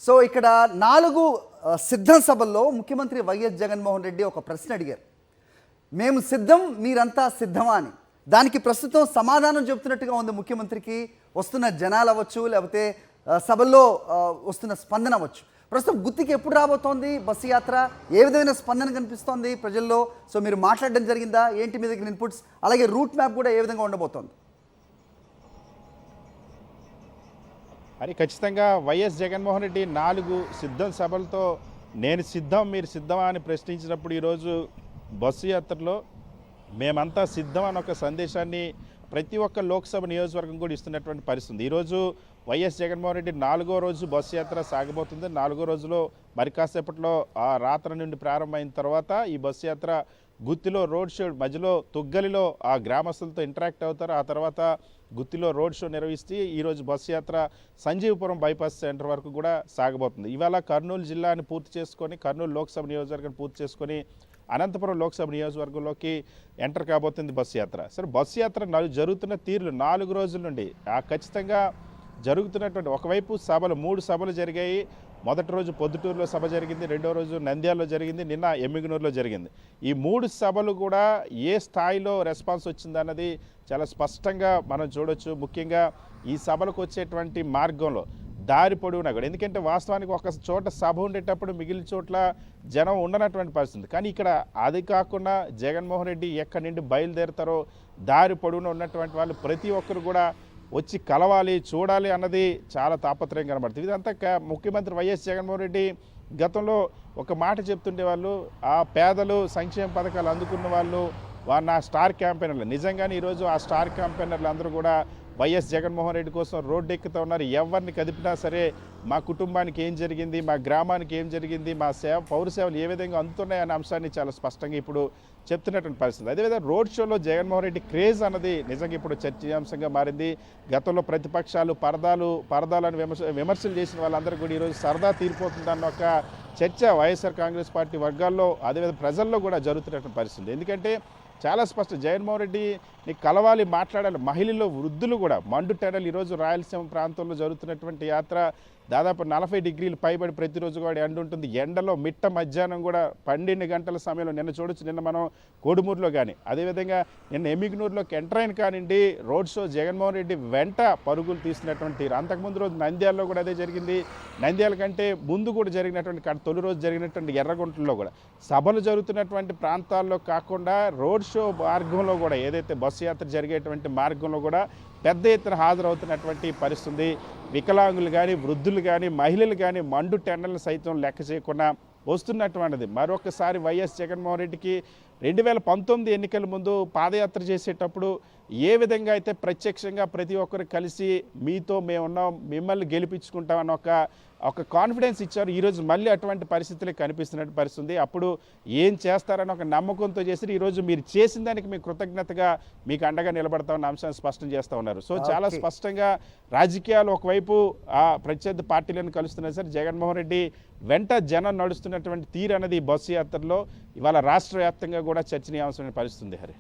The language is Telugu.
సో ఇక్కడ 4 సిద్ధం సభల్లో ముఖ్యమంత్రి వైఎస్ జగన్మోహన్ రెడ్డి ఒక ప్రశ్న అడిగారు. మేము సిద్ధం, మీరంతా సిద్ధమా అని. దానికి ప్రస్తుతం సమాధానం చెబుతున్నట్టుగా ఉంది ముఖ్యమంత్రికి. వస్తున్న జనాలు అవ్వచ్చు, లేకపోతే సభల్లో వస్తున్న స్పందన అవ్వచ్చు. ప్రస్తుతం గుత్తికి ఎప్పుడు రాబోతోంది బస్సు యాత్ర? ఏ విధమైన స్పందన కనిపిస్తోంది ప్రజల్లో? సో మీరు మాట్లాడడం జరిగిందా? ఏంటి మీ దగ్గర ఇన్పుట్స్? అలాగే రూట్ మ్యాప్ కూడా ఏ విధంగా ఉండబోతోంది? అది ఖచ్చితంగా వైఎస్ జగన్మోహన్ రెడ్డి 4 సిద్ధం సభలతో నేను సిద్ధం, మీరు సిద్ధమా అని ప్రశ్నించినప్పుడు ఈరోజు బస్సు యాత్రలో మేమంతా సిద్ధం అన్న ఒక సందేశాన్ని ప్రతి ఒక్క లోక్సభ నియోజకవర్గం కూడా ఇస్తున్నటువంటి పరిస్థితి. ఈరోజు వైఎస్ జగన్మోహన్ రెడ్డి 4వ రోజు బస్సు యాత్ర సాగబోతుంది. 4వ రోజులో మరి కాసేపట్లో ఆ రాత్రి నుండి ప్రారంభమైన తర్వాత ఈ బస్సు యాత్ర గుత్తిలో రోడ్ షో, మధ్యలో తుగ్గలిలో ఆ గ్రామస్తులతో ఇంటరాక్ట్ అవుతారు. ఆ తర్వాత గుత్తిలో రోడ్ షో నిర్వహిస్తే ఈరోజు బస్సు యాత్ర సంజీవపురం బైపాస్ సెంటర్ వరకు కూడా సాగబోతుంది. ఇవాళ కర్నూలు జిల్లాని పూర్తి చేసుకొని, కర్నూలు లోక్సభ నియోజకవర్గాన్ని పూర్తి చేసుకొని అనంతపురం లోక్సభ నియోజకవర్గంలోకి ఎంటర్ కాబోతుంది బస్సు యాత్ర. సరే, బస్సు యాత్ర జరుగుతున్న తీరులు 4 రోజుల నుండి ఖచ్చితంగా జరుగుతున్నటువంటి ఒకవైపు సభలు 3 సభలు జరిగాయి. మొదటి రోజు పొద్దుటూరులో సభ జరిగింది, రెండో రోజు నంద్యాలలో జరిగింది, నిన్న ఎమ్మిగనూరులో జరిగింది. ఈ 3 సభలు కూడా ఏ స్థాయిలో రెస్పాన్స్ వచ్చిందన్నది చాలా స్పష్టంగా మనం చూడొచ్చు. ముఖ్యంగా ఈ సభలకు వచ్చేటువంటి మార్గంలో దారి పొడవునా కూడా, ఎందుకంటే వాస్తవానికి ఒక చోట సభ ఉండేటప్పుడు మిగిలిన చోట్ల జనం ఉండనటువంటి పరిస్థితి. కానీ ఇక్కడ అది కాకుండా జగన్మోహన్ రెడ్డి ఎక్కడి నుండి బయలుదేరుతారో దారి పొడవునా ఉన్నటువంటి వాళ్ళు ప్రతి ఒక్కరు కూడా వచ్చి కలవాలి, చూడాలి అన్నది చాలా తాపత్రయం కనబడుతుంది. ఇదంతా ముఖ్యమంత్రి వైఎస్ జగన్మోహన్ రెడ్డి గతంలో ఒక మాట చెప్తుండేవాళ్ళు, ఆ పేదలు సంక్షేమ పథకాలు అందుకున్న వాళ్ళు నా స్టార్ క్యాంపెయినర్లు. నిజంగానే ఈరోజు ఆ స్టార్ క్యాంపెయినర్లు అందరూ కూడా వైఎస్ జగన్మోహన్ రెడ్డి కోసం రోడ్డు ఎక్కుతూ ఉన్నారు. ఎవరిని కదిపినా సరే మా కుటుంబానికి ఏం జరిగింది, మా గ్రామానికి ఏం జరిగింది, మా పౌర సేవలు ఏ విధంగా అందుతున్నాయనే అంశాన్ని చాలా స్పష్టంగా ఇప్పుడు చెప్తున్నటువంటి పరిస్థితి. అదేవిధంగా రోడ్ షోలో జగన్మోహన్ రెడ్డి క్రేజ్ అన్నది నిజంగా ఇప్పుడు చర్చనీయాంశంగా మారింది. గతంలో ప్రతిపక్షాలు పరదాలను విమర్శలు చేసిన వాళ్ళందరూ కూడా ఈరోజు సరదా తీరిపోతుందన్న ఒక చర్చ వైఎస్ఆర్ కాంగ్రెస్ పార్టీ వర్గాల్లో, అదేవిధంగా ప్రజల్లో కూడా జరుగుతున్నటువంటి పరిస్థితి. ఎందుకంటే చాలా స్పష్టం, జగన్మోహన్ రెడ్డిని కలవాలి, మాట్లాడాలి. మహిళలు, వృద్ధులు కూడా మండు టెండలు. ఈరోజు రాయలసీమ ప్రాంతంలో జరుగుతున్నటువంటి యాత్ర దాదాపు 40 డిగ్రీలు పైబడి ప్రతిరోజు కూడా ఎండ ఉంటుంది. ఎండలో మిట్ట మధ్యాహ్నం కూడా 12 గంటల సమయంలో నిన్న చూడొచ్చు. నిన్న మనం కోడుమూరులో కానీ, అదేవిధంగా నిన్న ఎమ్మిగనూరులోకి ఎంటర్ అయిన కానివ్వండి రోడ్ షో జగన్మోహన్ రెడ్డి వెంట పరుగులు తీసినటువంటి. అంతకుముందు రోజు నంద్యాలలో కూడా అదే జరిగింది. నంద్యాల కంటే ముందు కూడా జరిగినటువంటి తొలి రోజు జరిగినటువంటి ఎర్రగుంటలో కూడా సభలు జరుగుతున్నటువంటి ప్రాంతాల్లో కాకుండా రోడ్ షో మార్గంలో కూడా, ఏదైతే బస్సు యాత్ర జరిగేటువంటి మార్గంలో కూడా పెద్ద ఎత్తున హాజరవుతున్నటువంటి పరిస్థితి. వికలాంగులు కానీ, వృద్ధులు కానీ, మహిళలు కానీ మండు టెండలను సైతం లెక్క చేయకుండా వస్తున్నటువంటిది. మరొకసారి వైఎస్ జగన్మోహన్ రెడ్డికి 2019 ఎన్నికల ముందు పాదయాత్ర చేసేటప్పుడు ఏ విధంగా అయితే ప్రత్యక్షంగా ప్రతి ఒక్కరు కలిసి మీతో మేమున్నాం, మిమ్మల్ని గెలిపించుకుంటామని ఒక కాన్ఫిడెన్స్ ఇచ్చారు. ఈరోజు మళ్ళీ అటువంటి పరిస్థితులే కనిపిస్తున్నట్టు పరిస్థితుంది. అప్పుడు ఏం చేస్తారని ఒక నమ్మకంతో చేసి ఈరోజు మీరు చేసిన దానికి మీ కృతజ్ఞతగా మీకు అండగా నిలబడతామన్న అంశాన్ని స్పష్టం చేస్తూ ఉన్నారు. సో చాలా స్పష్టంగా రాజకీయాలు ఒకవైపు ప్రత్యర్థి పార్టీలను కలుస్తున్నాయి. సరే, జగన్మోహన్ రెడ్డి వెంట జనం నడుస్తున్నటువంటి తీరు అనేది బస్సు యాత్రలో ఇవాళ రాష్ట్ర వ్యాప్తంగా కూడా చర్చనీయాంశమైన పరిస్థితుంది. హరి.